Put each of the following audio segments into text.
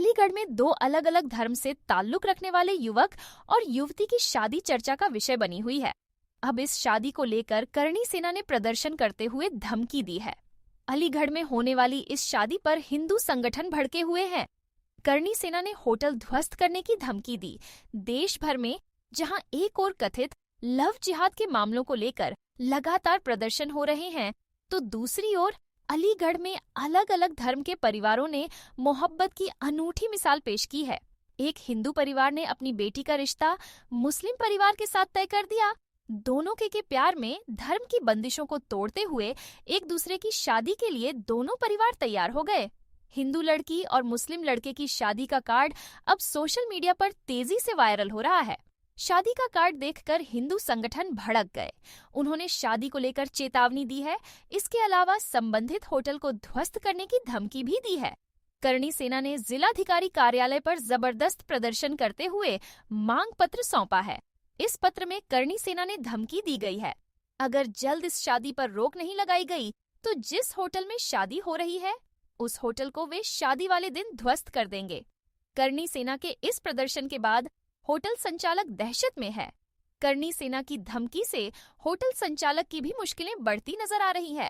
अलीगढ़ में दो अलग अलग धर्म से ताल्लुक रखने वाले युवक और युवती की शादी चर्चा का विषय बनी हुई है। अब इस शादी को लेकर करणी सेना ने प्रदर्शन करते हुए धमकी दी है। अलीगढ़ में होने वाली इस शादी पर हिंदू संगठन भड़के हुए हैं। करणी सेना ने होटल ध्वस्त करने की धमकी दी। देश भर में जहां एक ओर कथित लव जिहाद के मामलों को लेकर लगातार प्रदर्शन हो रहे हैं, तो दूसरी ओर अलीगढ़ में अलग अलग धर्म के परिवारों ने मोहब्बत की अनूठी मिसाल पेश की है। एक हिंदू परिवार ने अपनी बेटी का रिश्ता मुस्लिम परिवार के साथ तय कर दिया। दोनों के प्यार में धर्म की बंदिशों को तोड़ते हुए एक दूसरे की शादी के लिए दोनों परिवार तैयार हो गए। हिंदू लड़की और मुस्लिम लड़के की शादी का कार्ड अब सोशल मीडिया पर तेजी से वायरल हो रहा है। शादी का कार्ड देखकर हिंदू संगठन भड़क गए। उन्होंने शादी को लेकर चेतावनी दी है। इसके अलावा संबंधित होटल को ध्वस्त करने की धमकी भी दी है। करणी सेना ने जिलाधिकारी कार्यालय पर जबरदस्त प्रदर्शन करते हुए मांग पत्र सौंपा है। इस पत्र में करणी सेना ने धमकी दी गई है, अगर जल्द इस शादी पर रोक नहीं लगाई गई तो जिस होटल में शादी हो रही है उस होटल को वे शादी वाले दिन ध्वस्त कर देंगे। करणी सेना के इस प्रदर्शन के बाद होटल संचालक दहशत में है। करणी सेना की धमकी से होटल संचालक की भी मुश्किलें बढ़ती नजर आ रही है।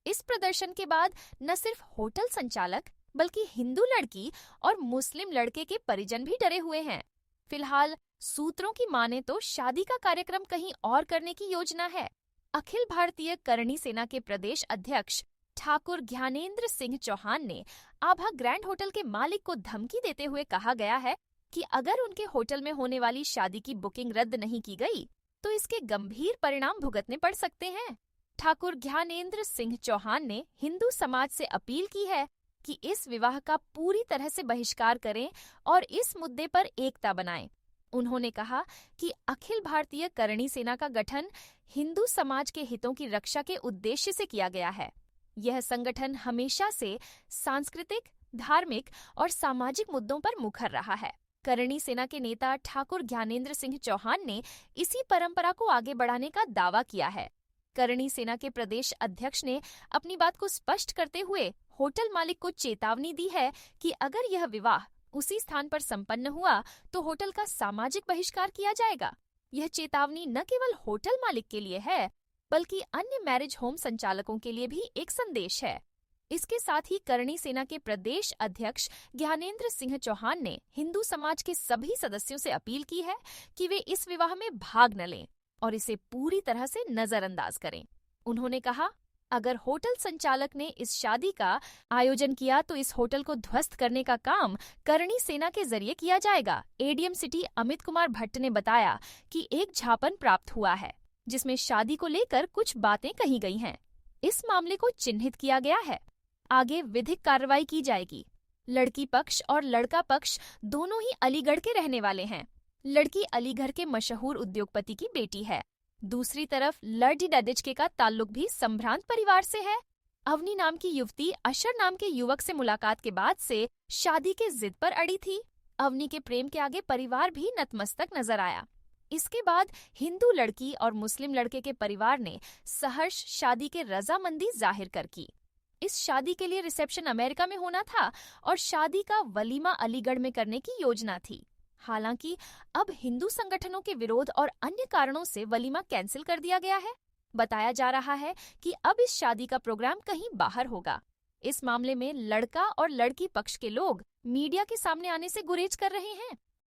इस प्रदर्शन के बाद न सिर्फ होटल संचालक बल्कि हिंदू लड़की और मुस्लिम लड़के के परिजन भी डरे हुए हैं। फिलहाल सूत्रों की माने तो शादी का कार्यक्रम कहीं और करने की योजना है। अखिल भारतीय करणी सेना के प्रदेश अध्यक्ष ठाकुर ज्ञानेंद्र सिंह चौहान ने आभा ग्रैंड होटल के मालिक को धमकी देते हुए कहा गया है कि अगर उनके होटल में होने वाली शादी की बुकिंग रद्द नहीं की गई तो इसके गंभीर परिणाम भुगतने पड़ सकते हैं। ठाकुर ज्ञानेंद्र सिंह चौहान ने हिंदू समाज से अपील की है कि इस विवाह का पूरी तरह से बहिष्कार करें और इस मुद्दे पर एकता बनाएं। उन्होंने कहा कि अखिल भारतीय करणी सेना का गठन हिंदू समाज के हितों की रक्षा के उद्देश्य से किया गया है। यह संगठन हमेशा से सांस्कृतिक, धार्मिक और सामाजिक मुद्दों पर मुखर रहा है। करणी सेना के नेता ठाकुर ज्ञानेंद्र सिंह चौहान ने इसी परंपरा को आगे बढ़ाने का दावा किया है। करणी सेना के प्रदेश अध्यक्ष ने अपनी बात को स्पष्ट करते हुए होटल मालिक को चेतावनी दी है कि अगर यह विवाह उसी स्थान पर संपन्न हुआ तो होटल का सामाजिक बहिष्कार किया जाएगा। यह चेतावनी न केवल होटल मालिक के लिए है बल्कि अन्य मैरिज होम संचालकों के लिए भी एक संदेश है। इसके साथ ही करणी सेना के प्रदेश अध्यक्ष ज्ञानेंद्र सिंह चौहान ने हिंदू समाज के सभी सदस्यों से अपील की है कि वे इस विवाह में भाग न लें और इसे पूरी तरह से नजरअंदाज करें। उन्होंने कहा, अगर होटल संचालक ने इस शादी का आयोजन किया तो इस होटल को ध्वस्त करने का काम करणी सेना के जरिए किया जाएगा। एडीएम सिटी अमित कुमार भट्ट ने बताया कि एक ज्ञापन प्राप्त हुआ है जिसमें शादी को लेकर कुछ बातें कही गई हैं। इस मामले को चिन्हित किया गया है। आगे विधिक कार्रवाई की जाएगी। लड़की पक्ष और लड़का पक्ष दोनों ही अलीगढ़ के रहने वाले हैं। लड़की अलीगढ़ के मशहूर उद्योगपति की बेटी है। दूसरी तरफ लड़ी डडिचके का ताल्लुक भी संभ्रांत परिवार से है। अवनी नाम की युवती अशर नाम के युवक से मुलाकात के बाद से शादी के जिद पर अड़ी थी। अवनी के प्रेम के आगे परिवार भी नतमस्तक नजर आया। इसके बाद हिंदू लड़की और मुस्लिम लड़के के परिवार ने सहर्ष शादी के रजामंदी जाहिर कर की। इस शादी के लिए रिसेप्शन अमेरिका में होना था और शादी का वलीमा अलीगढ़ में करने की योजना थी। हालांकि अब हिंदू संगठनों के विरोध और अन्य कारणों से वलीमा कैंसिल कर दिया गया है। बताया जा रहा है कि अब इस शादी का प्रोग्राम कहीं बाहर होगा। इस मामले में लड़का और लड़की पक्ष के लोग मीडिया के सामने आने से गुरेज कर रहे हैं।